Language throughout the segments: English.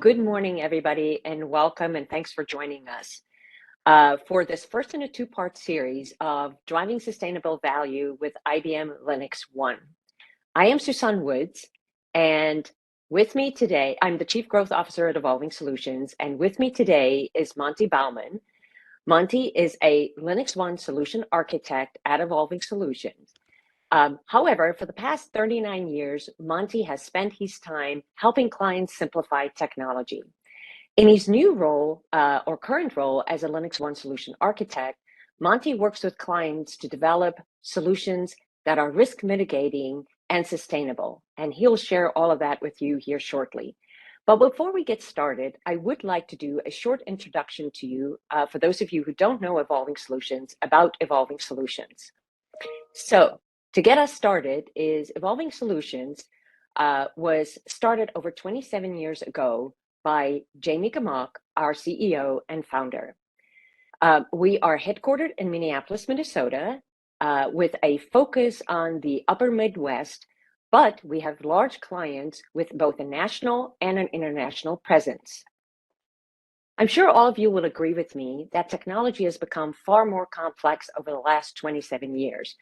Good morning, everybody, and welcome, and thanks for joining us for this first in a two-part series of Driving Sustainable Value with IBM LinuxONE. I am Susan Woods, and with me today, I'm the Chief Growth Officer at Evolving Solutions, and with me today is Monte Bauman. Monte is a LinuxONE solution architect at Evolving Solutions. However, for the past 39 years, Monte has spent his time helping clients simplify technology. In his new role or current role as a LinuxONE solution architect, Monte works with clients to develop solutions that are risk mitigating and sustainable. And he'll share all of that with you here shortly. But before we get started, I would like to do a short introduction to you for those of you who don't know Evolving Solutions about Evolving Solutions. So to get us started is Evolving Solutions was started over 27 years ago by Jamie Gamach, our CEO and founder. We are headquartered in Minneapolis, Minnesota, with a focus on the upper Midwest, but we have large clients with both a national and an international presence. I'm sure all of you will agree with me that technology has become far more complex over the last 27 years,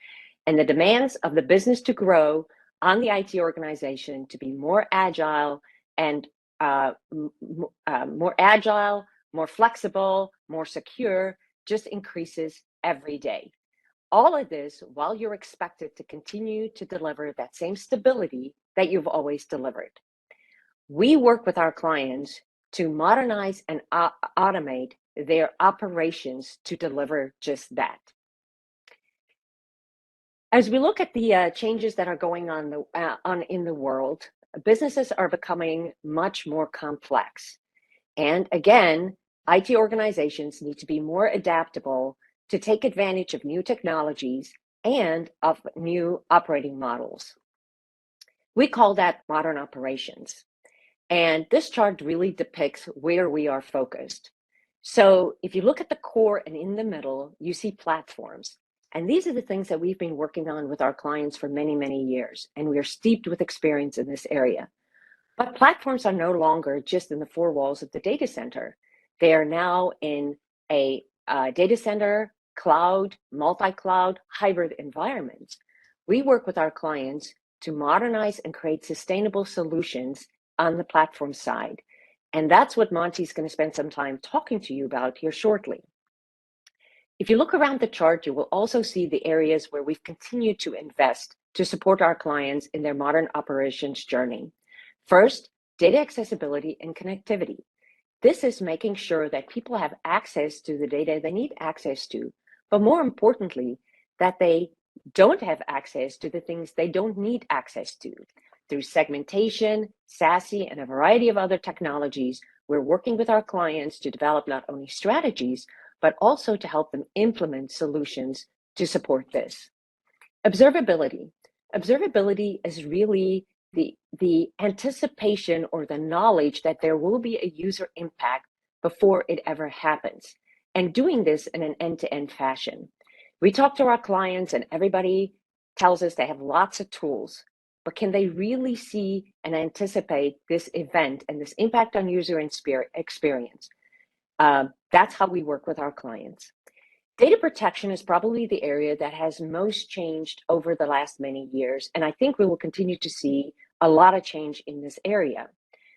and the demands of the business to grow on the IT organization to be more agile and more flexible, more secure, just increases every day. All of this while you're expected to continue to deliver that same stability that you've always delivered. We work with our clients to modernize and automate their operations to deliver just that. As we look at the changes that are going on in the world, businesses are becoming much more complex. And again, IT organizations need to be more adaptable to take advantage of new technologies and of new operating models. We call that modern operations. And this chart really depicts where we are focused. So if you look at the core and in the middle, you see platforms. And these are the things that we've been working on with our clients for many, many years. And we are steeped with experience in this area. But platforms are no longer just in the four walls of the data center. They are now in a data center, cloud, multi-cloud, hybrid environments. We work with our clients to modernize and create sustainable solutions on the platform side. And that's what Monte's going to spend some time talking to you about here shortly. If you look around the chart, you will also see the areas where we've continued to invest to support our clients in their modern operations journey. First, data accessibility and connectivity. This is making sure that people have access to the data they need access to, but more importantly, that they don't have access to the things they don't need access to. Through segmentation, SASE, and a variety of other technologies, we're working with our clients to develop not only strategies, but also to help them implement solutions to support this. Observability. Observability is really the anticipation or the knowledge that there will be a user impact before it ever happens, and doing this in an end-to-end fashion. We talk to our clients and everybody tells us they have lots of tools, but can they really see and anticipate this event and this impact on user experience? That's how we work with our clients. Data protection is probably the area that has most changed over the last many years, and I think we will continue to see a lot of change in this area.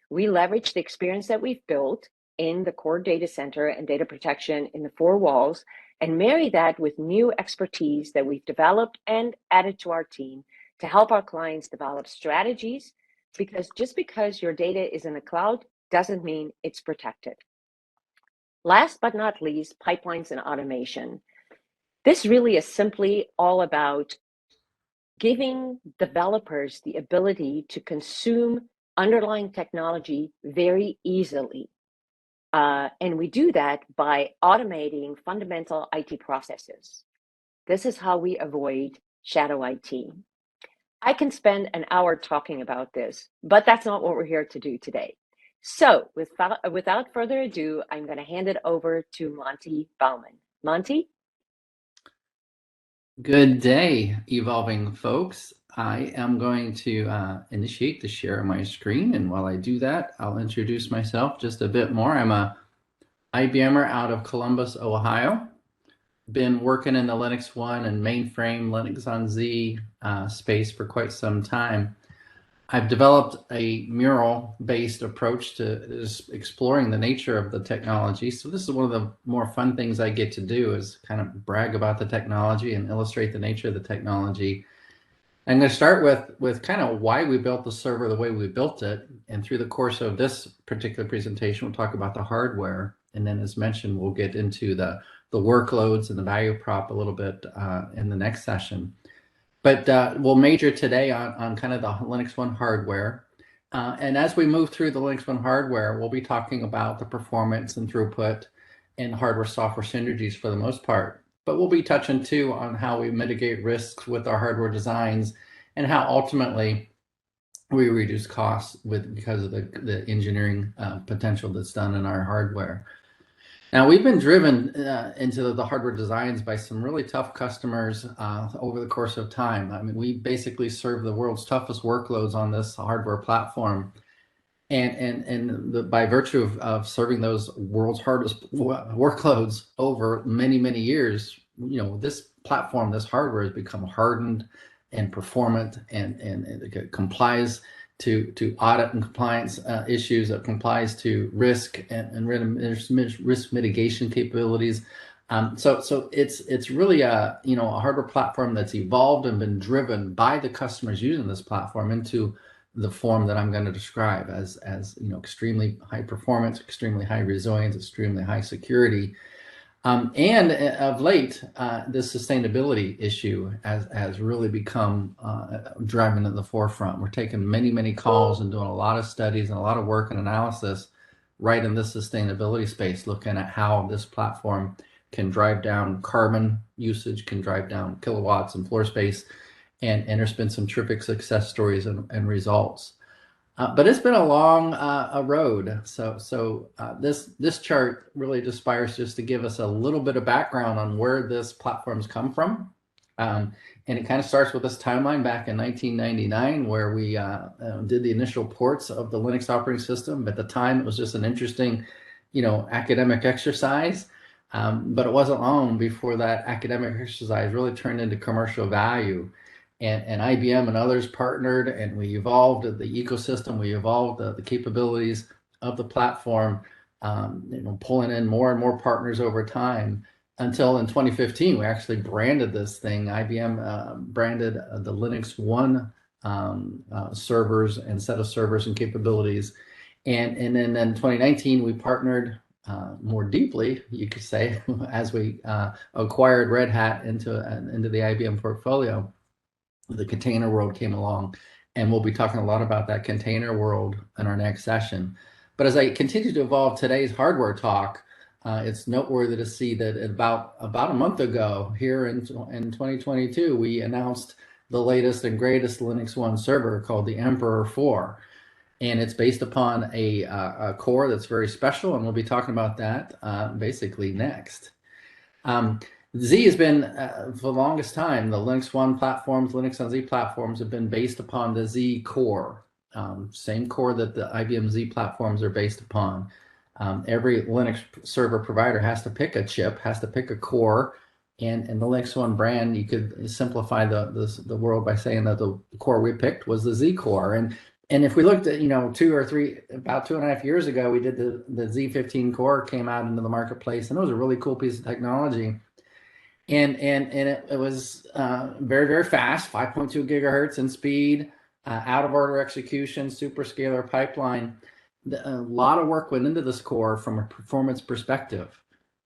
We leverage the experience that we've built in the core data center and data protection in the four walls and marry that with new expertise that we've developed and added to our team to help our clients develop strategies, because just because your data is in the cloud doesn't mean it's protected. Last but not least, pipelines and automation. This really is simply all about giving developers the ability to consume underlying technology very easily. And we do that by automating fundamental IT processes. This is how we avoid shadow IT. I can spend an hour talking about this, but that's not what we're here to do today. So without further ado, I'm going to hand it over to Monte Bauman. Monte? Good day, evolving folks. I am going to initiate the share of my screen, and while I do that, I'll introduce myself just a bit more. I'm a IBMer out of Columbus, Ohio. Been working in the LinuxONE and mainframe LinuxONE space for quite some time. I've developed a mural-based approach to exploring the nature of the technology. So this is one of the more fun things I get to do, is kind of brag about the technology and illustrate the nature of the technology. I'm going to start with kind of why we built the server the way we built it. And through the course of this particular presentation, we'll talk about the hardware. And then, as mentioned, we'll get into the workloads and the value prop a little bit in the next session. But we'll major today on kind of the LinuxONE hardware. And as we move through the LinuxONE hardware, we'll be talking about the performance and throughput and hardware-software synergies for the most part. But we'll be touching too on how we mitigate risks with our hardware designs and how ultimately we reduce costs because of the engineering potential that's done in our hardware. Now, we've been driven into the hardware designs by some really tough customers over the course of time. I mean, we basically serve the world's toughest workloads on this hardware platform. And by virtue of serving those world's hardest workloads over many, many years, this platform, this hardware has become hardened and performant, and it complies to audit and compliance issues. It complies to risk and risk mitigation capabilities. So it's really a hardware platform that's evolved and been driven by the customers using this platform into the form that I'm going to describe as extremely high performance, extremely high resilience, extremely high security. And of late, this sustainability issue has really become driving at the forefront. We're taking many calls and doing a lot of studies and a lot of work and analysis right in this sustainability space, looking at how this platform can drive down carbon usage, can drive down kilowatts and floor space, and there's been some terrific success stories and results. But it's been a long road. So this chart really aspires just to give us a little bit of background on where this platform's come from. And it kind of starts with this timeline back in 1999, where we did the initial ports of the Linux operating system. At the time, it was just an interesting, academic exercise. But it wasn't long before that academic exercise really turned into commercial value. And IBM and others partnered, and we evolved the ecosystem. We evolved the capabilities of the platform, pulling in more and more partners over time, until in 2015 we actually branded this thing. IBM branded the LinuxONE servers and set of servers and capabilities, and then in 2019 we partnered more deeply, you could say, as we acquired Red Hat into the IBM portfolio. The container world came along, and we'll be talking a lot about that container world in our next session. But as I continue to evolve today's hardware talk, it's noteworthy to see that about a month ago, here in 2022, we announced the latest and greatest LinuxONE server called the Emperor 4. And it's based upon a core that's very special, and we'll be talking about that basically next. Z has been, for the longest time, the LinuxONE platforms, LinuxONE platforms have been based upon the Z core, same core that the IBM Z platforms are based upon. Every Linux server provider has to pick a chip, has to pick a core, and the LinuxONE brand, you could simplify the world by saying that the core we picked was the Z core. And if we looked at, about 2.5 years ago, we did the Z15 core came out into the marketplace, and it was a really cool piece of technology. And it was very fast, 5.2 gigahertz in speed, out of order execution, super scalar pipeline. A lot of work went into this core from a performance perspective.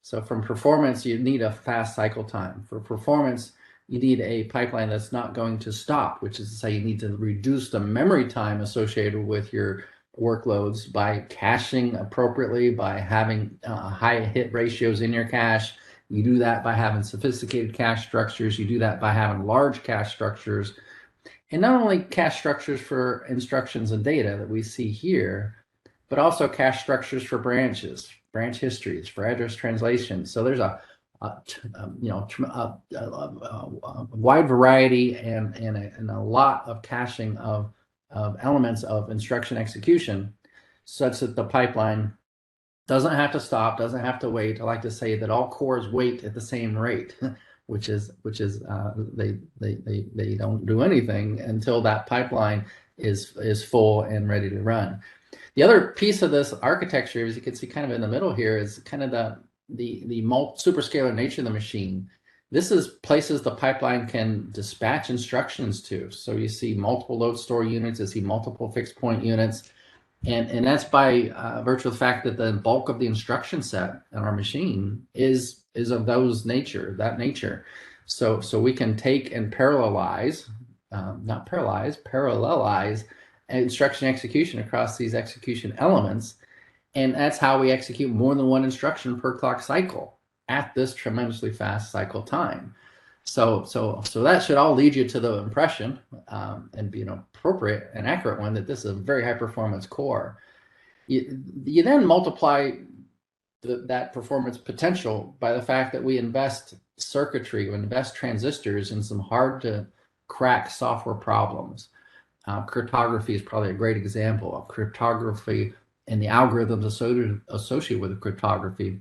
So from performance, you need a fast cycle time. For performance, you need a pipeline that's not going to stop, which is to say you need to reduce the memory time associated with your workloads by caching appropriately, by having high hit ratios in your cache. You do that by having sophisticated cache structures. You do that by having large cache structures. And not only cache structures for instructions and data that we see here, but also cache structures for branches, branch histories, for address translation. So there's a wide variety and a lot of caching of elements of instruction execution, such that the pipeline doesn't have to stop, doesn't have to wait. I like to say that all cores wait at the same rate, which is they don't do anything until that pipeline is full and ready to run. The other piece of this architecture, as you can see kind of in the middle here, is kind of the superscalar nature of the machine. This is places the pipeline can dispatch instructions to. So you see multiple load store units, you see multiple fixed point units, and that's by virtue of the fact that the bulk of the instruction set in our machine is of that nature. So we can take and parallelize instruction execution across these execution elements. And that's how we execute more than one instruction per clock cycle at this tremendously fast cycle time. So that should all lead you to the impression, and be an appropriate and accurate one, that this is a very high performance core. You then multiply that performance potential by the fact that we invest circuitry, we invest transistors in some hard to crack software problems. Cryptography is probably a great example of cryptography, and the algorithms associated with cryptography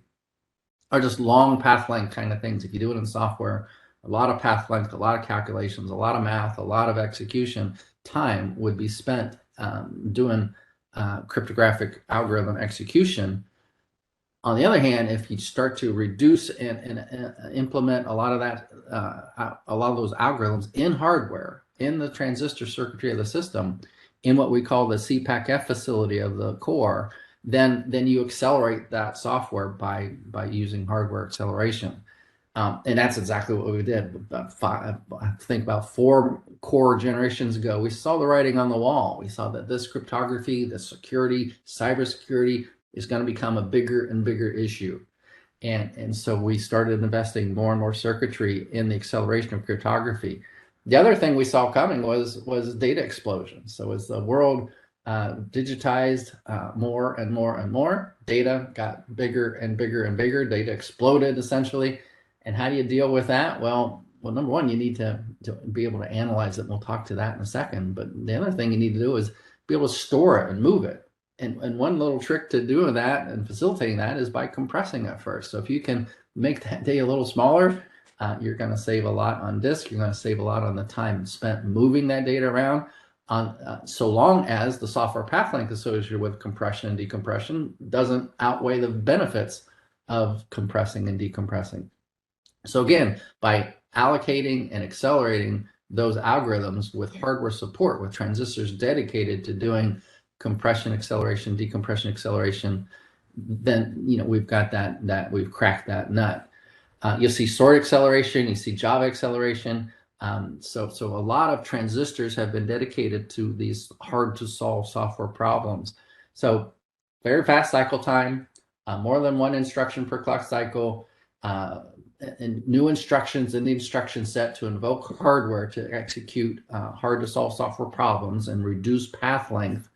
are just long path length kind of things. If you do it in software, a lot of path length, a lot of calculations, a lot of math, a lot of execution time would be spent doing cryptographic algorithm execution. On the other hand, if you start to reduce and implement a lot of those algorithms in hardware, in the transistor circuitry of the system, in what we call the CPAC-F facility of the core, then you accelerate that software by using hardware acceleration. And that's exactly what we did. I think about 4 core generations ago, we saw the writing on the wall. We saw that this cryptography, this security, cybersecurity is going to become a bigger and bigger issue. And so we started investing more and more circuitry in the acceleration of cryptography. The other thing we saw coming was data explosion. So as the world digitized more and more and more, data got bigger and bigger and bigger. Data exploded essentially. And how do you deal with that? Well, number one, you need to be able to analyze it. And we'll talk to that in a second. But the other thing you need to do is be able to store it and move it. And one little trick to doing that and facilitating that is by compressing it first. So if you can make that data a little smaller, you're going to save a lot on disk. You're going to save a lot on the time spent moving that data around, so long as the software path length associated with compression and decompression doesn't outweigh the benefits of compressing and decompressing. So again, by allocating and accelerating those algorithms with hardware support, with transistors dedicated to doing compression acceleration, decompression acceleration, then we've got that we've cracked that nut. You'll see sort acceleration, you see Java acceleration. So a lot of transistors have been dedicated to these hard to solve software problems. So very fast cycle time, more than one instruction per clock cycle, and new instructions in the instruction set to invoke hardware to execute hard to solve software problems and reduce path length.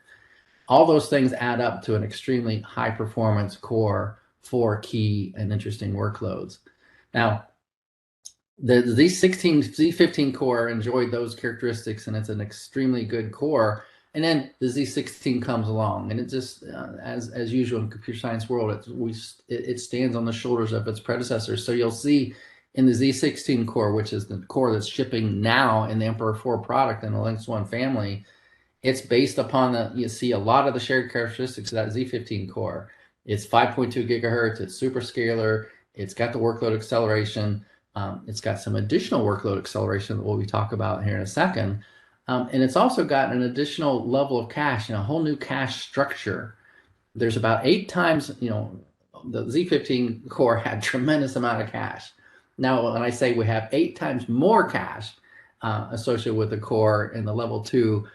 All those things add up to an extremely high performance core for key and interesting workloads. Now, the Z15 core enjoyed those characteristics, and it's an extremely good core. And then the Z16 comes along, and it just, as usual in computer science world, it stands on the shoulders of its predecessors. So you'll see in the Z16 core, which is the core that's shipping now in the Emperor 4 product in the LinuxONE family, it's based upon you see a lot of the shared characteristics of that Z15 core. It's 5.2 gigahertz, it's super scalar, it's got the workload acceleration, it's got some additional workload acceleration that we'll talk about here in a second. And it's also got an additional level of cache, a whole new cache structure. There's about 8 times, the Z15 core had tremendous amount of cache. Now, when I say we have 8 times more cache associated with the core in the level 2,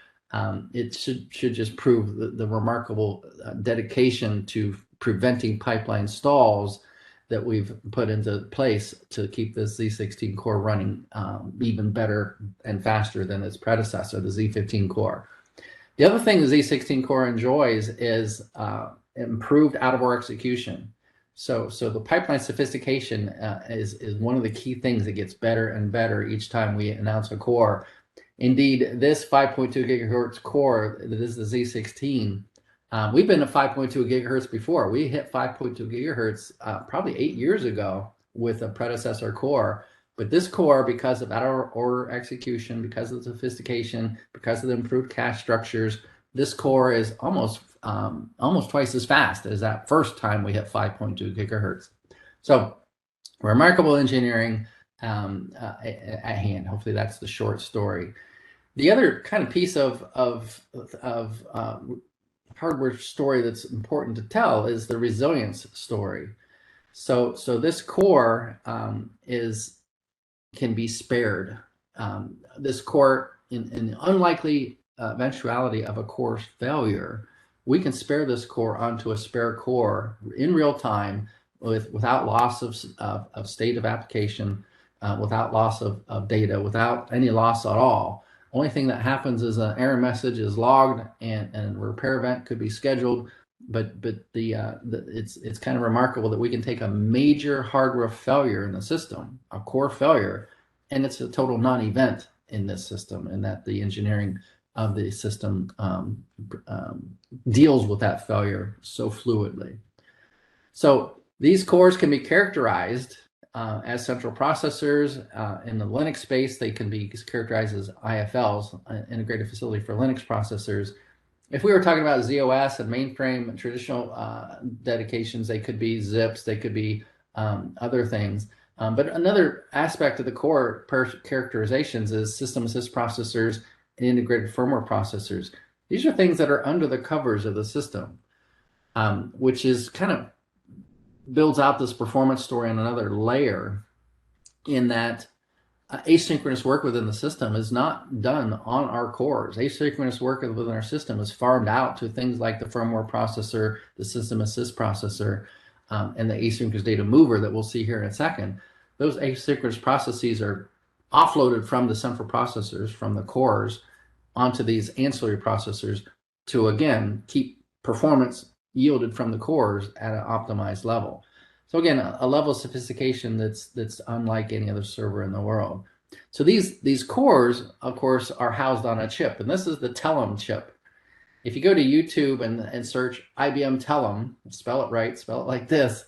it should just prove the remarkable dedication to preventing pipeline stalls that we've put into place to keep this Z16 core running even better and faster than its predecessor, the Z15 core. The other thing the Z16 core enjoys is improved out-of-war execution. So the pipeline sophistication is one of the key things that gets better and better each time we announce a core. Indeed, this 5.2 gigahertz core, this is the Z16. We've been at 5.2 gigahertz before. We hit 5.2 gigahertz probably 8 years ago with a predecessor core. But this core, because of out-of-order execution, because of the sophistication, because of the improved cache structures, this core is almost twice as fast as that first time we hit 5.2 gigahertz. So remarkable engineering at hand. Hopefully that's the short story. The other kind of piece of hardware story that's important to tell is the resilience story. So this core can be spared. This core, in the unlikely eventuality of a core failure, we can spare this core onto a spare core in real time without loss of state of application, without loss of data, without any loss at all. Only thing that happens is an error message is logged and a repair event could be scheduled. But it's kind of remarkable that we can take a major hardware failure in the system, a core failure, and it's a total non-event in this system, and that the engineering of the system deals with that failure so fluidly. So these cores can be characterized as central processors. In the Linux space, they can be characterized as IFLs, integrated facility for Linux processors. If we were talking about ZOS and mainframe and traditional dedications, they could be zips, they could be other things. But another aspect of the core characterizations is system assist processors and integrated firmware processors. These are things that are under the covers of the system, which is kind of builds out this performance story on another layer, in that asynchronous work within the system is not done on our cores. Asynchronous work within our system is farmed out to things like the firmware processor, the system assist processor, and the asynchronous data mover that we'll see here in a second. Those asynchronous processes are offloaded from the central processors, from the cores, onto these ancillary processors to, again, keep performance yielded from the cores at an optimized level. So again, a level of sophistication that's unlike any other server in the world. So these cores, of course, are housed on a chip, and this is the Telum chip. If you go to YouTube and search IBM Telum, spell it right, spell it like this,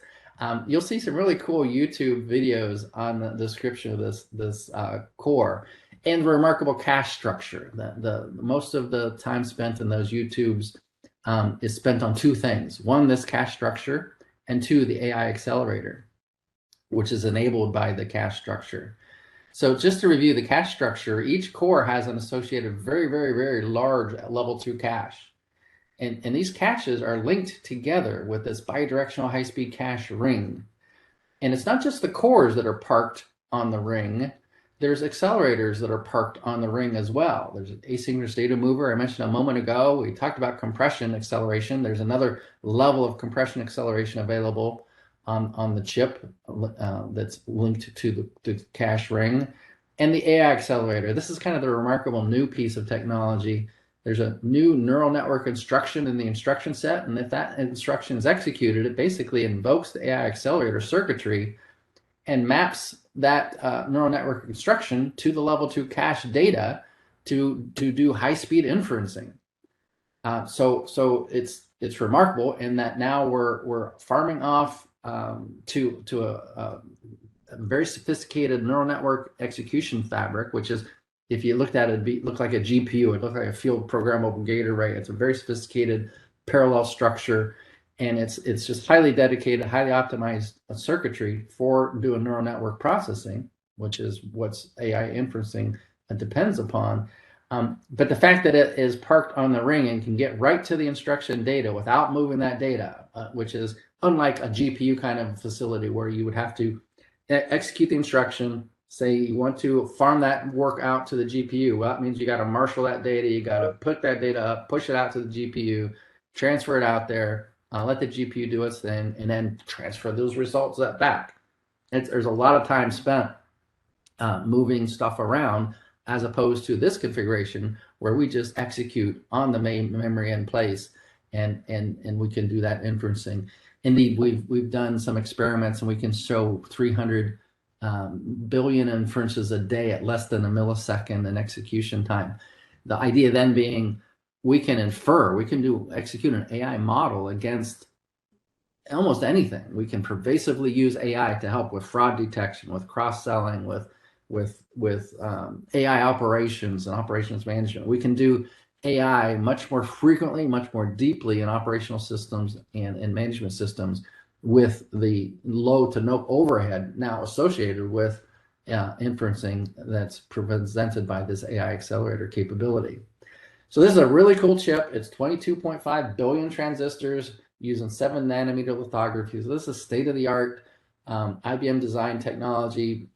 you'll see some really cool YouTube videos on the description of this core and the remarkable cache structure. The most of the time spent in those YouTubes is spent on two things. One, this cache structure, and two, the AI accelerator, which is enabled by the cache structure. So just to review the cache structure, each core has an associated very, very, very large level 2 cache. And these caches are linked together with this bidirectional high-speed cache ring. And it's not just the cores that are parked on the ring. There's accelerators that are parked on the ring as well. There's an asynchronous data mover I mentioned a moment ago. We talked about compression acceleration. There's another level of compression acceleration available on the chip that's linked to the cache ring. And the AI accelerator. This is kind of the remarkable new piece of technology. There's a new neural network instruction in the instruction set, and if that instruction is executed, it basically invokes the AI accelerator circuitry and maps that neural network instruction to the level 2 cache data to do high-speed inferencing. So it's remarkable in that now we're farming off to a very sophisticated neural network execution fabric, which is, if you looked at it, it'd look like a GPU. It looked like a field programmable gate array. It's a very sophisticated parallel structure, and it's just highly dedicated, highly optimized circuitry for doing neural network processing, which is what's AI inferencing depends upon. But the fact that it is parked on the ring and can get right to the instruction data without moving that data, which is unlike a GPU kind of facility where you would have to execute the instruction, say you want to farm that work out to the GPU. Well, that means you got to marshal that data, you got to put that data up, push it out to the GPU, transfer it out there, let the GPU do its thing, and then transfer those results back. There's a lot of time spent moving stuff around, as opposed to this configuration where we just execute on the main memory in place, and we can do that inferencing. Indeed, we've done some experiments, and we can show 300 billion inferences a day at less than a millisecond in execution time. The idea then being we can execute an AI model against almost anything. We can pervasively use AI to help with fraud detection, with cross-selling, with AI operations and operations management. We can do AI much more frequently, much more deeply in operational systems and in management systems with the low to no overhead now associated with inferencing that's presented by this AI accelerator capability. So this is a really cool chip. It's 22.5 billion transistors using 7 nanometer lithography. So this is state-of-the-art IBM design technology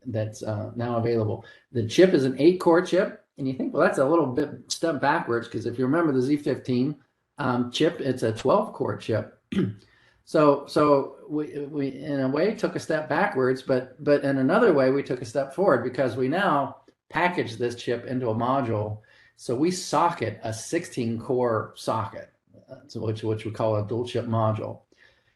that's now available. The chip is an 8-core chip. And you think, well, that's a little bit step backwards, because if you remember the Z15 chip, it's a 12-core chip. So we in a way took a step backwards, but in another way we took a step forward, because we now package this chip into a module. So we socket a 16-core socket, which we call a dual chip module.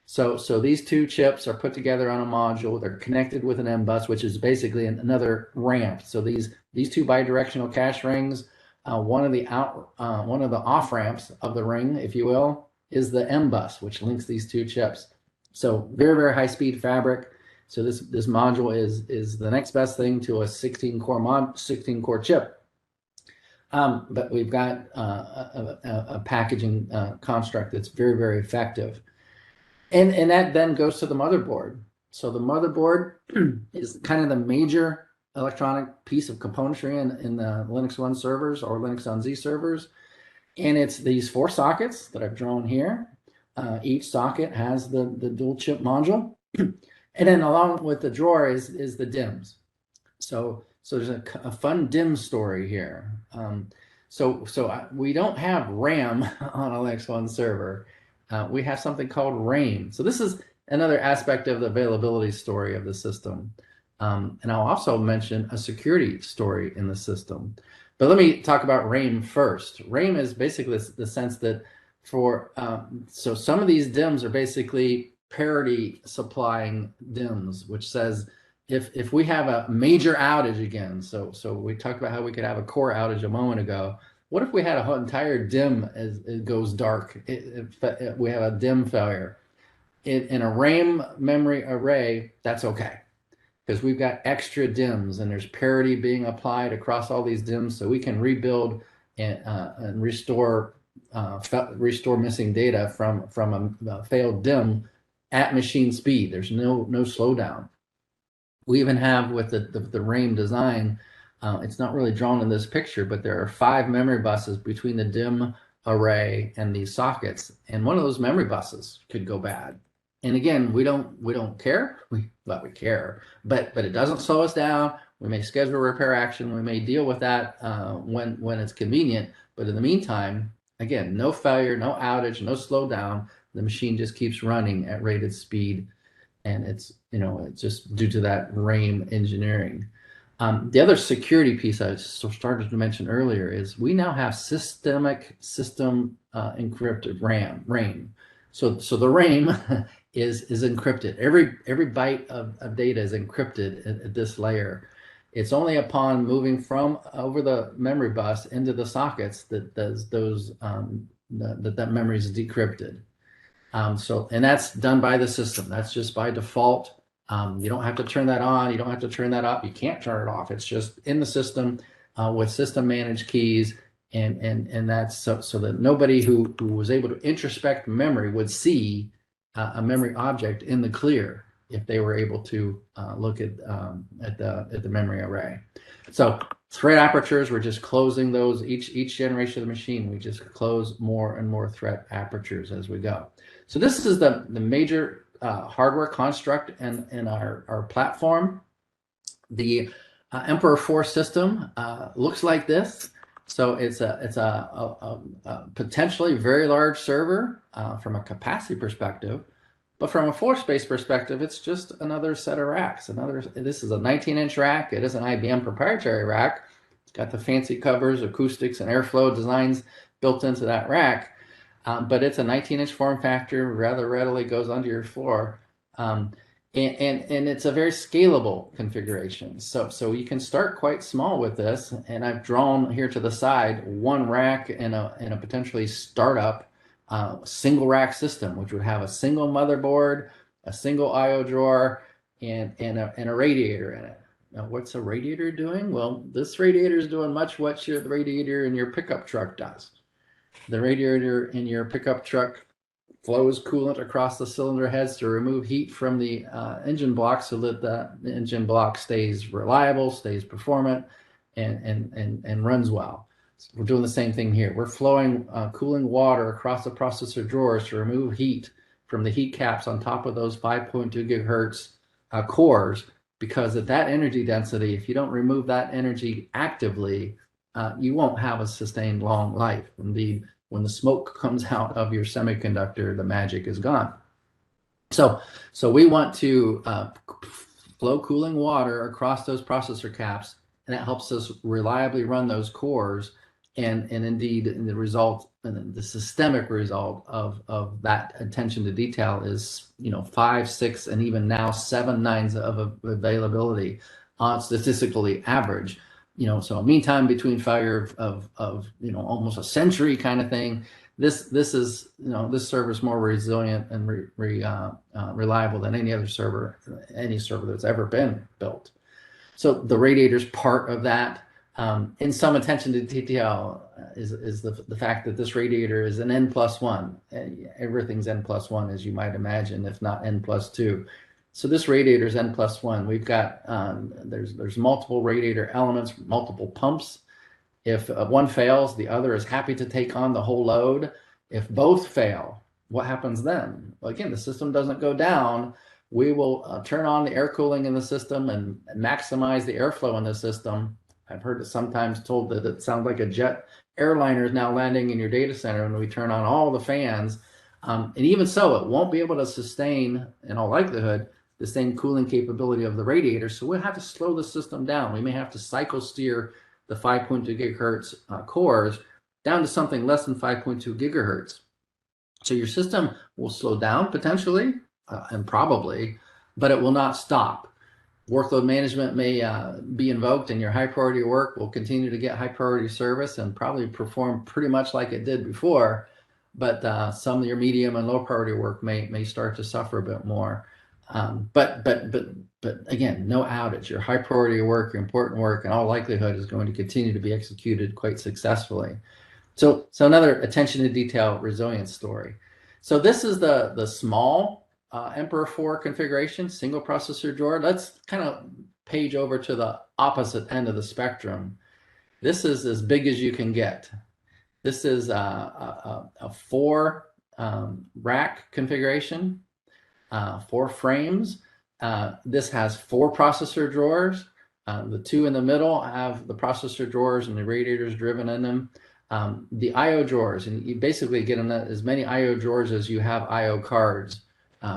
So these two chips are put together on a module. They're connected with an M bus, which is basically another ramp. So these two bidirectional cache rings, one of the off ramps of the ring, if you will, is the M bus, which links these two chips. So very, very high speed fabric. So this module is the next best thing to a 16-core chip. But we've got a packaging construct that's very, very effective. And that then goes to the motherboard. So the motherboard is kind of the major electronic piece of componentry in the LinuxONE servers or LinuxONE Z servers. And it's these 4 sockets that I've drawn here. Each socket has the dual chip module. And then along with the drawer is the DIMMs. So there's a fun DIMM story here. So we don't have RAM on a LinuxONE server. We have something called RAIM. So this is another aspect of the availability story of the system. And I'll also mention a security story in the system. But let me talk about RAIM first. RAIM is basically the sense that so some of these DIMMs are basically parity supplying DIMMs, which says if we have a major outage again, so we talked about how we could have a core outage a moment ago. What if we had an entire DIMM as it goes dark? We have a DIMM failure. In a RAIM memory array, that's okay, because we've got extra DIMMs and there's parity being applied across all these DIMMs, so we can rebuild and restore missing data from a failed DIMM at machine speed. There's no slowdown. We even have with the RAIM design, it's not really drawn in this picture, but there are 5 memory buses between the DIMM array and these sockets, and one of those memory buses could go bad. And again, we don't care. We care, but it doesn't slow us down. We may schedule repair action. We may deal with that when it's convenient. But in the meantime, again, no failure, no outage, no slowdown. The machine just keeps running at rated speed, and it's just due to that RAIM engineering. The other security piece I started to mention earlier is we now have system encrypted RAIM. So the RAIM is encrypted. Every byte of data is encrypted at this layer. It's only upon moving from over the memory bus into the sockets that that memory is decrypted. And that's done by the system. That's just by default. You don't have to turn that on. You don't have to turn that up. You can't turn it off. It's just in the system with system managed keys. And that's so that nobody who was able to introspect memory would see a memory object in the clear if they were able to look at the memory array. So threat apertures, we're just closing those each generation of the machine. We just close more and more threat apertures as we go. So this is the major hardware construct in our platform. The Emperor 4 system looks like this. So it's a potentially very large server from a capacity perspective, but from a floor space perspective, it's just another set of racks. This is a 19-inch rack. It is an IBM proprietary rack. It's got the fancy covers, acoustics, and airflow designs built into that rack. but it's a 19-inch form factor, rather readily goes under your floor. And it's a very scalable configuration. So you can start quite small with this. And I've drawn here to the side one rack in a potentially startup single rack system, which would have a single motherboard, a single IO drawer, and a radiator in it. Now, what's a radiator doing? Well, this radiator is doing much what the radiator in your pickup truck does. The radiator in your pickup truck flows coolant across the cylinder heads to remove heat from the engine block so that the engine block stays reliable, stays performant, and runs well. So we're doing the same thing here. We're flowing cooling water across the processor drawers to remove heat from the heat caps on top of those 5.2 gigahertz cores, because at that energy density, if you don't remove that energy actively, you won't have a sustained long life. Indeed, when the smoke comes out of your semiconductor, the magic is gone. So we want to flow cooling water across those processor caps, and that helps us reliably run those cores. And indeed, the result, and the systemic result of that attention to detail is, 5, 6, and even now 7 nines of availability on statistically average. So a mean time between failure of almost a century kind of thing. This is this server is more resilient and reliable than any server that's ever been built. So the radiator is part of that. In some attention to detail is the fact that this radiator is an N+1. Everything's N+1, as you might imagine, if not N+2. So this radiator is N+1. We've got there's multiple radiator elements, multiple pumps. If one fails, the other is happy to take on the whole load. If both fail, what happens then? Well, again, the system doesn't go down. We will turn on the air cooling in the system and maximize the airflow in the system. I've heard it sometimes told that it sounds like a jet airliner is now landing in your data center when we turn on all the fans. And even so, it won't be able to sustain, in all likelihood, the same cooling capability of the radiator. So we'll have to slow the system down. We may have to cycle steer the 5.2 gigahertz cores down to something less than 5.2 gigahertz. So your system will slow down potentially and probably, but it will not stop. Workload management may be invoked, and your high priority work will continue to get high priority service and probably perform pretty much like it did before. But some of your medium and low priority work may start to suffer a bit more. But again, no outage. Your high priority work, your important work, in all likelihood, is going to continue to be executed quite successfully. So another attention to detail resilience story. So this is the small Emperor 4 configuration, single processor drawer. Let's kind of page over to the opposite end of the spectrum. This is as big as you can get. This is a 4 rack configuration, 4 frames. This has 4 processor drawers. The 2 in the middle have the processor drawers and the radiators driven in them. The IO drawers, and you basically get as many IO drawers as you have IO cards.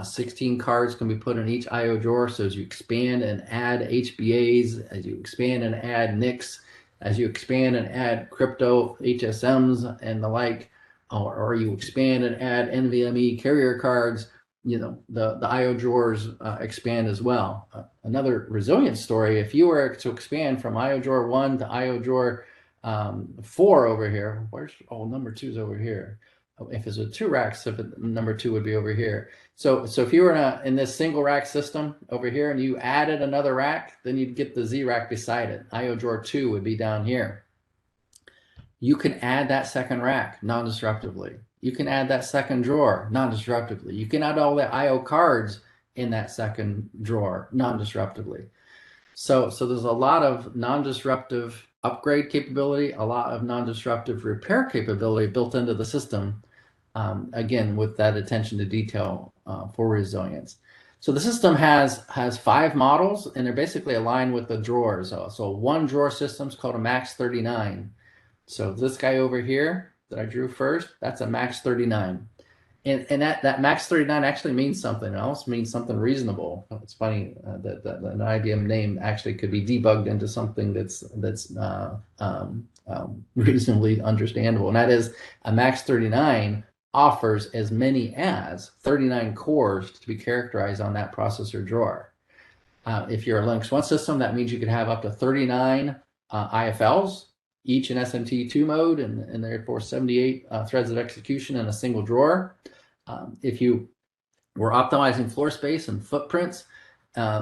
16 cards can be put in each IO drawer. So as you expand and add HBAs, as you expand and add NICs, as you expand and add crypto HSMs and the like, or you expand and add NVMe carrier cards, the IO drawers expand as well. Another resilience story: if you were to expand from IO drawer 1 to IO drawer 4 over here, number 2 is over here. If it's a 2 racks, number 2 would be over here. So if you were in this single rack system over here and you added another rack, then you'd get the Z rack beside it. IO drawer 2 would be down here. You can add that second rack non-disruptively. You can add that second drawer non-disruptively. You can add all the IO cards in that second drawer non-disruptively. So there's a lot of non-disruptive upgrade capability, a lot of non-disruptive repair capability built into the system, again, with that attention to detail for resilience. So the system has 5 models, and they're basically aligned with the drawers. So one drawer system is called a Max 39. So this guy over here that I drew first, that's a Max 39. And that Max 39 actually means something. It also means something reasonable. It's funny that an IBM name actually could be debugged into something that's reasonably understandable. And that is, a Max 39 offers as many as 39 cores to be characterized on that processor drawer. If you're a LinuxONE system, that means you could have up to 39 IFLs, each in SMT2 mode, and therefore 78 threads of execution in a single drawer. If you were optimizing floor space and footprints,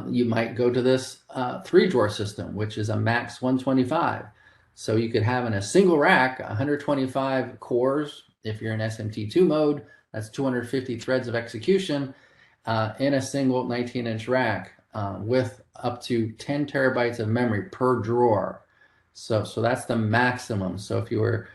you might go to this 3-drawer system, which is a max 125. So you could have in a single rack 125 cores. If you're in SMT2 mode, that's 250 threads of execution in a single 19-inch rack with up to 10 terabytes of memory per drawer. So that's the maximum. So if you were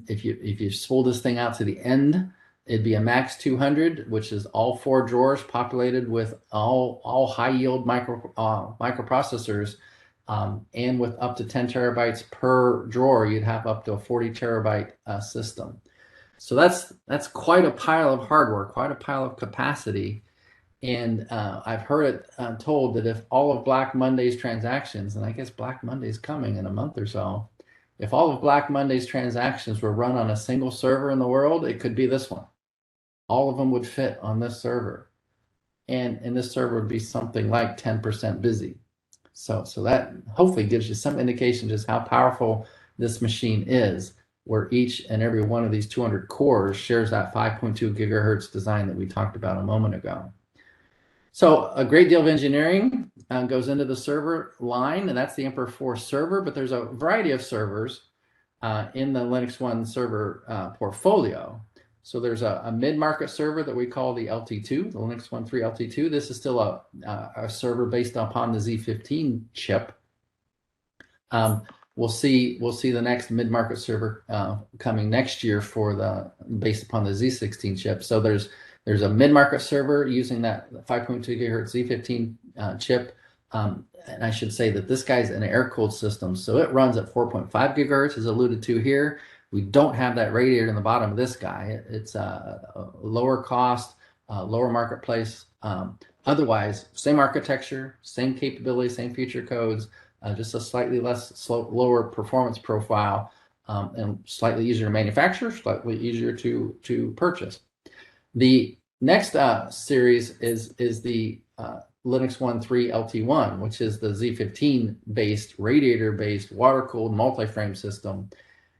if you spool this thing out to the end, it'd be a max 200, which is all 4 drawers populated with all high yield microprocessors, and with up to 10 terabytes per drawer, you'd have up to a 40 terabyte system. So that's quite a pile of hardware, quite a pile of capacity. And I've heard it told that if all of Black Monday's transactions, and I guess Black Monday's coming in a month or so, if all of Black Monday's transactions were run on a single server in the world, it could be this one. All of them would fit on this server. And this server would be something like 10% busy. So that hopefully gives you some indication just how powerful this machine is, where each and every one of these 200 cores shares that 5.2 gigahertz design that we talked about a moment ago. So a great deal of engineering goes into the server line, and that's the Emperor 4 server, but there's a variety of servers in the LinuxONE server portfolio. So there's a mid-market server that we call the LT2, the LinuxONE 3 LT2. This is still a server based upon the Z15 chip. We'll see the next mid-market server coming next year based upon the Z16 chip. So there's a mid-market server using that 5.2 gigahertz Z15 chip. And I should say that this guy's an air-cooled system, so it runs at 4.5 gigahertz, as alluded to here. We don't have that radiator in the bottom of this guy. It's a lower cost, lower marketplace. Otherwise, same architecture, same capability, same feature codes, just a slightly lower performance profile, and slightly easier to manufacture, slightly easier to purchase. The next series is the LinuxONE 3 LT1, which is the Z15-based, radiator-based, water-cooled multi-frame system.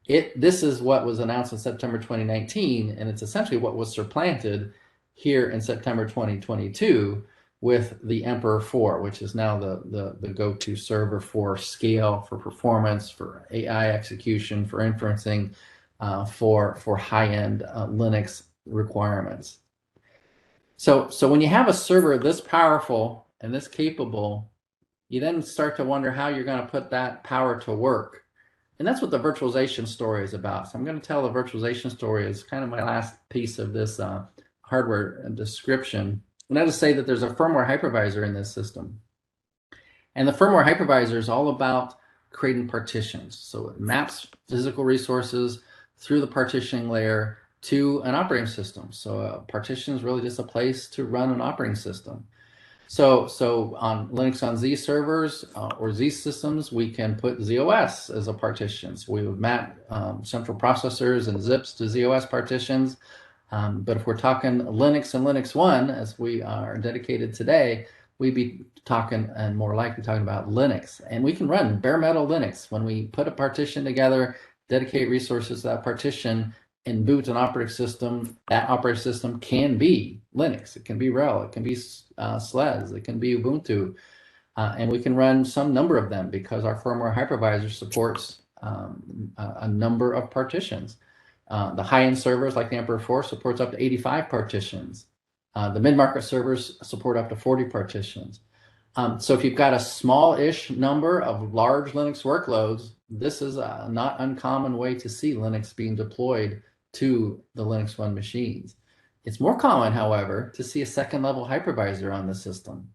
This is what was announced in September 2019, and it's essentially what was supplanted here in September 2022 with the Emperor 4, which is now the go-to server for scale, for performance, for AI execution, for inferencing, for high-end Linux requirements. So when you have a server this powerful and this capable, you then start to wonder how you're going to put that power to work. And that's what the virtualization story is about. So I'm going to tell the virtualization story as kind of my last piece of this hardware description. And that is to say that there's a firmware hypervisor in this system. And the firmware hypervisor is all about creating partitions. So it maps physical resources through the partitioning layer to an operating system. So a partition is really just a place to run an operating system. So on LinuxONE Z servers or Z systems, we can put ZOS as a partition. So we would map central processors and zips to ZOS partitions. But if we're talking Linux and LinuxONE, as we are dedicated today, we'd be talking, and more likely talking about Linux. And we can run bare metal Linux. When we put a partition together, dedicate resources to that partition, and boot an operating system, that operating system can be Linux, it can be RHEL, it can be SLES, it can be Ubuntu, and we can run some number of them because our firmware hypervisor supports a number of partitions. The high-end servers like the Emperor 4 supports up to 85 partitions. The mid-market servers support up to 40 partitions. So if you've got a small-ish number of large Linux workloads, this is a not uncommon way to see Linux being deployed to the LinuxONE machines. It's more common, however, to see a second-level hypervisor on the system.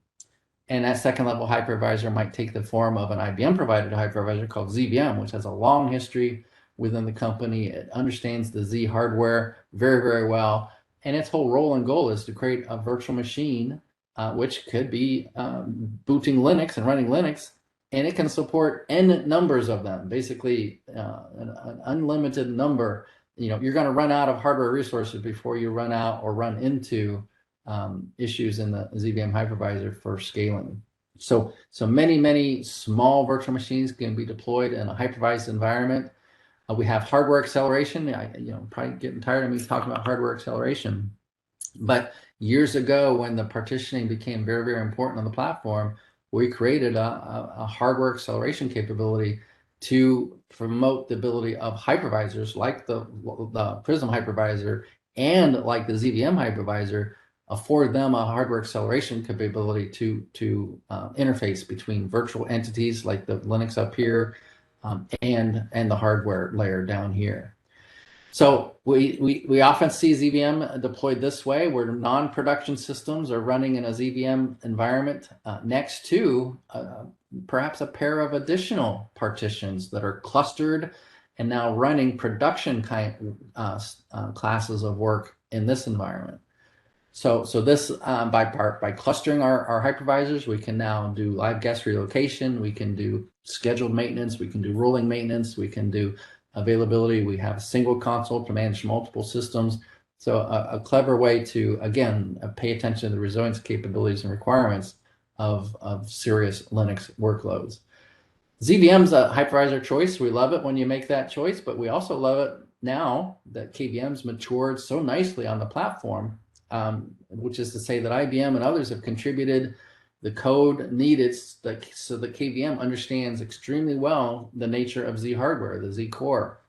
And that second-level hypervisor might take the form of an IBM-provided hypervisor called ZVM, which has a long history within the company. It understands the Z hardware very, very well. And its whole role and goal is to create a virtual machine, which could be booting Linux and running Linux, and it can support n numbers of them, basically an unlimited number. you're going to run out of hardware resources before you run out or run into issues in the ZVM hypervisor for scaling. So many small virtual machines can be deployed in a hypervised environment. We have hardware acceleration. Probably getting tired of me talking about hardware acceleration. But years ago, when the partitioning became very, very important on the platform, we created a hardware acceleration capability to promote the ability of hypervisors like the Prism hypervisor and like the ZVM hypervisor, afford them a hardware acceleration capability to interface between virtual entities like the Linux up here and the hardware layer down here. So we often see ZVM deployed this way, where non-production systems are running in a ZVM environment next to perhaps a pair of additional partitions that are clustered and now running production classes of work in this environment. So this by clustering our hypervisors, we can now do live guest relocation, we can do scheduled maintenance, we can do rolling maintenance, we can do availability. We have a single console to manage multiple systems. So a clever way to, again, pay attention to the resilience capabilities and requirements of serious Linux workloads. ZVM's a hypervisor choice. We love it when you make that choice, but we also love it now that KVM's matured so nicely on the platform, which is to say that IBM and others have contributed the code needed so that KVM understands extremely well the nature of Z hardware, the Z core.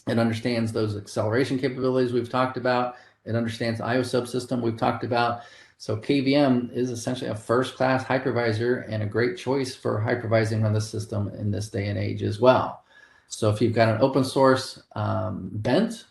It understands those acceleration capabilities we've talked about. It understands the IO subsystem we've talked about. So KVM is essentially a first-class hypervisor and a great choice for hypervising on the system in this day and age as well. So if you've got an open source bent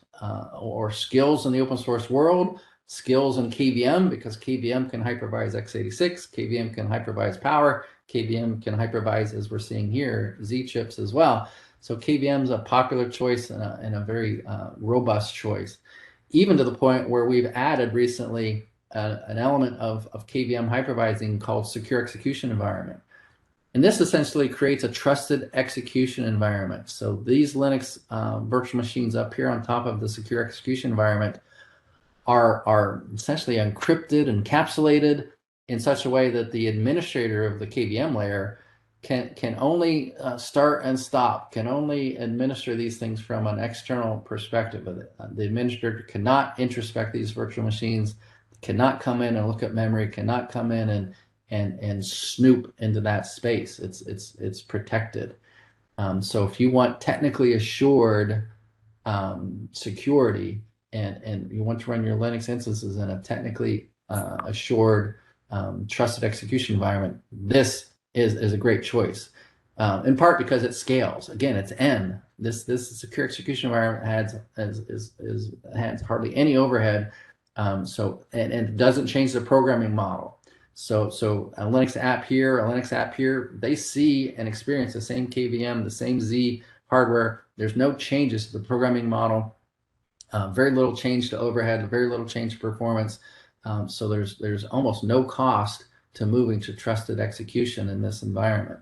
or skills in the open source world, skills in KVM, because KVM can hypervise x86, KVM can hypervise power, KVM can hypervise, as we're seeing here, Z chips as well. So KVM is a popular choice and a very robust choice, even to the point where we've added recently an element of KVM hypervising called secure execution environment. And this essentially creates a trusted execution environment. So these Linux virtual machines up here on top of the secure execution environment are essentially encrypted, encapsulated in such a way that the administrator of the KVM layer can only start and stop, can only administer these things from an external perspective of it. The administrator cannot introspect these virtual machines, cannot come in and look at memory, cannot come in and snoop into that space. It's protected. So if you want technically assured security, and you want to run your Linux instances in a technically assured, trusted execution environment, this is a great choice. In part because it scales. Again, it's N. This secure execution environment has hardly any overhead, and it doesn't change the programming model. So a Linux app here, a Linux app here, they see and experience the same KVM, the same Z hardware. There's no changes to the programming model. Very little change to overhead, very little change to performance. So there's almost no cost to moving to trusted execution in this environment.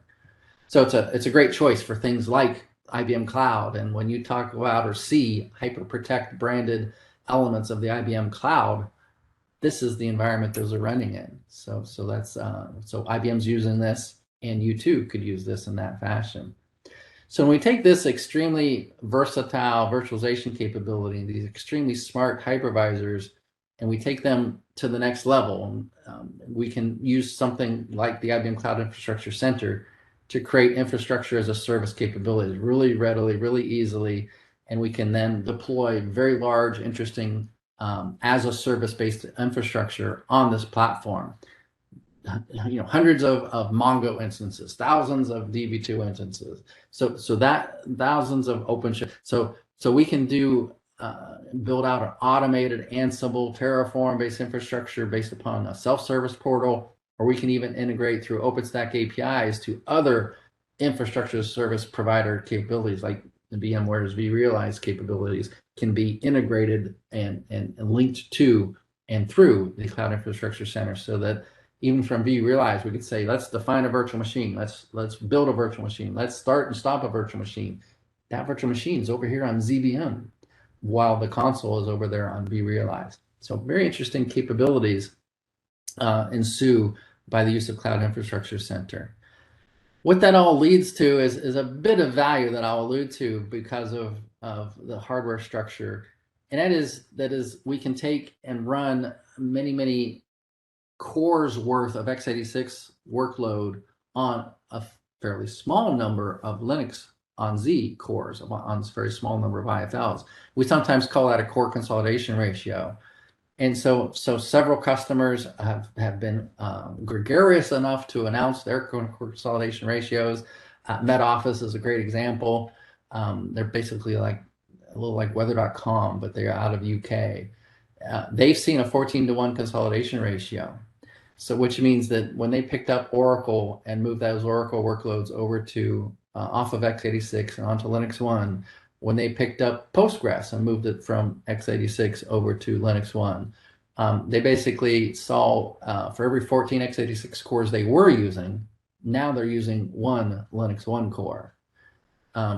So it's a great choice for things like IBM Cloud. And when you talk about or see HyperProtect branded elements of the IBM Cloud, this is the environment those are running in. So IBM's using this, and you too could use this in that fashion. So when we take this extremely versatile virtualization capability, these extremely smart hypervisors, and we take them to the next level, we can use something like the IBM Cloud Infrastructure Center to create infrastructure as a service capabilities really readily, really easily, and we can then deploy very large, interesting as a service-based infrastructure on this platform. Hundreds of Mongo instances, thousands of DB2 instances. So that thousands of OpenShift. So we can build out an automated Ansible Terraform-based infrastructure based upon a self-service portal, or we can even integrate through OpenStack APIs to other infrastructure service provider capabilities, like the VMware's vRealize capabilities can be integrated and linked to and through the Cloud Infrastructure Center, so that even from vRealize, we could say, let's define a virtual machine. Let's build a virtual machine. Let's start and stop a virtual machine. That virtual machine is over here on ZVM. while the console is over there on vRealize. So very interesting capabilities ensue by the use of Cloud Infrastructure Center. What that all leads to is a bit of value that I'll allude to because of the hardware structure. And that is we can take and run many cores worth of x86 workload on a fairly small number of Linux on Z cores, on a very small number of IFLs. We sometimes call that a core consolidation ratio. And so several customers have been gregarious enough to announce their consolidation ratios. Met Office is a great example. They're basically like a little like weather.com, but they're out of UK. They've seen a 14-to-1 consolidation ratio. So which means that when they picked up Oracle and moved those Oracle workloads over to off of x86 and onto LinuxONE, when they picked up Postgres and moved it from x86 over to LinuxONE, they basically saw for every 14 x86 cores they were using, now they're using one LinuxONE core.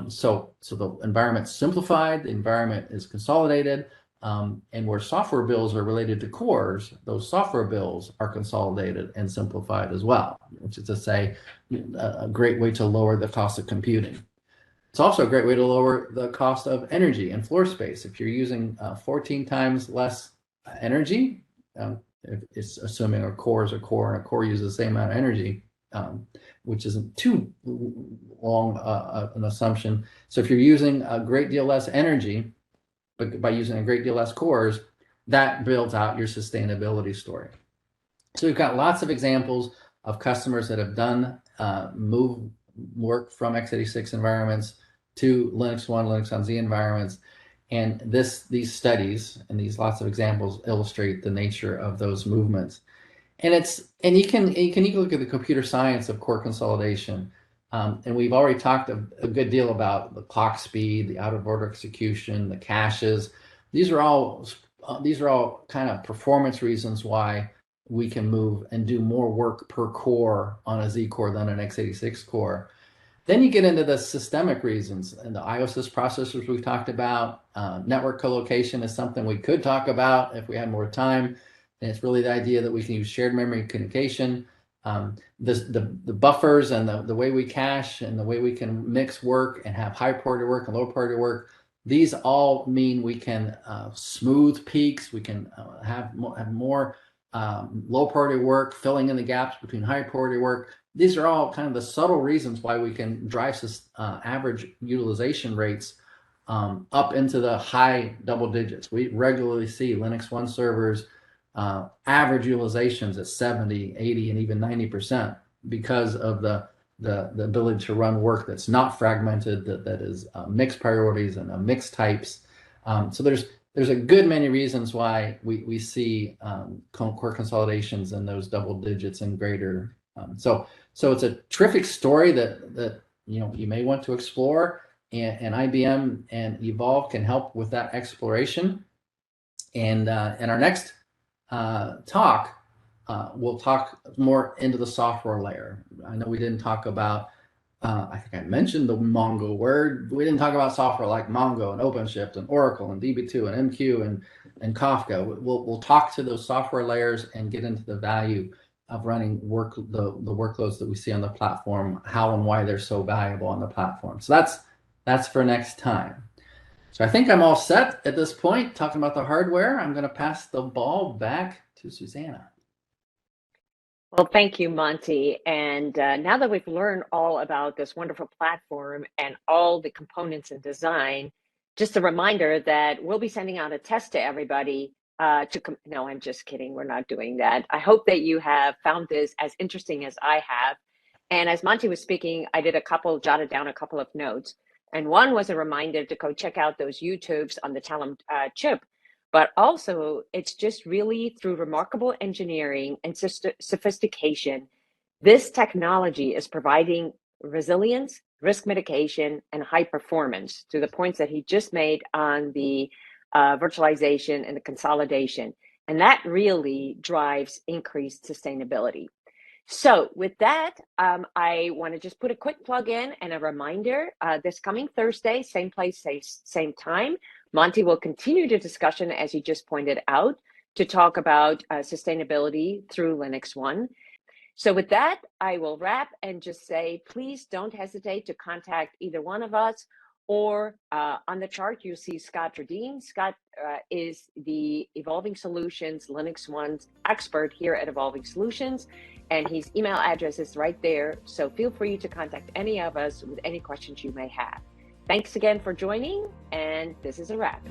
So the environment's simplified, the environment is consolidated, and where software bills are related to cores, those software bills are consolidated and simplified as well, which is to say a great way to lower the cost of computing. It's also a great way to lower the cost of energy and floor space. If you're using 14 times less energy, if it's assuming a core is a core and a core uses the same amount of energy, which isn't too long an assumption. So if you're using a great deal less energy, but by using a great deal less cores, that builds out your sustainability story. So we've got lots of examples of customers that have done move work from x86 environments to LinuxONE, Linux on Z environments. And these studies and these lots of examples illustrate the nature of those movements. And you can look at the computer science of core consolidation. And we've already talked a good deal about the clock speed, the out of order execution, the caches. These are all kind of performance reasons why we can move and do more work per core on a Z core than an x86 core. Then you get into the systemic reasons, and the IOSys processors we've talked about. Network colocation is something we could talk about if we had more time. And it's really the idea that we can use shared memory communication. The buffers and the way we cache and the way we can mix work and have high priority work and low priority work, these all mean we can smooth peaks. We can have more low priority work, filling in the gaps between high priority work. These are all kind of the subtle reasons why we can drive average utilization rates up into the high double digits. We regularly see LinuxONE servers average utilizations at 70, 80, and even 90% because of the ability to run work that's not fragmented, that is mixed priorities and mixed types. So there's a good many reasons why we see core consolidations in those double digits and greater. So it's a terrific story that you may want to explore, and IBM and Evolve can help with that exploration. And in our next talk, we'll talk more into the software layer. I know we didn't talk about, I think I mentioned the Mongo word. We didn't talk about software like Mongo and OpenShift and Oracle and DB2 and MQ and Kafka. We'll talk to those software layers and get into the value of running the workloads that we see on the platform, how and why they're so valuable on the platform. So that's for next time. So I think I'm all set at this point, talking about the hardware. I'm going to pass the ball back to Susanna. Well, thank you, Monte. And now that we've learned all about this wonderful platform and all the components and design, just a reminder that we'll be sending out a test to everybody no, I'm just kidding. We're not doing that. I hope that you have found this as interesting as I have. And as Monte was speaking, I jotted down a couple of notes. And one was a reminder to go check out those YouTubes on the Talon chip. But also, it's just really through remarkable engineering and sophistication, this technology is providing resilience, risk mitigation, and high performance to the points that he just made on the virtualization and the consolidation. And that really drives increased sustainability. So with that, I want to just put a quick plug in and a reminder. This coming Thursday, same place, same time, Monte will continue the discussion, as you just pointed out, to talk about sustainability through LinuxONE. So with that, I will wrap and just say, please don't hesitate to contact either one of us, or on the chart, you see Scott Dradeen. Scott is the Evolving Solutions LinuxONE expert here at Evolving Solutions, and his email address is right there. So feel free to contact any of us with any questions you may have. Thanks again for joining, and this is a wrap.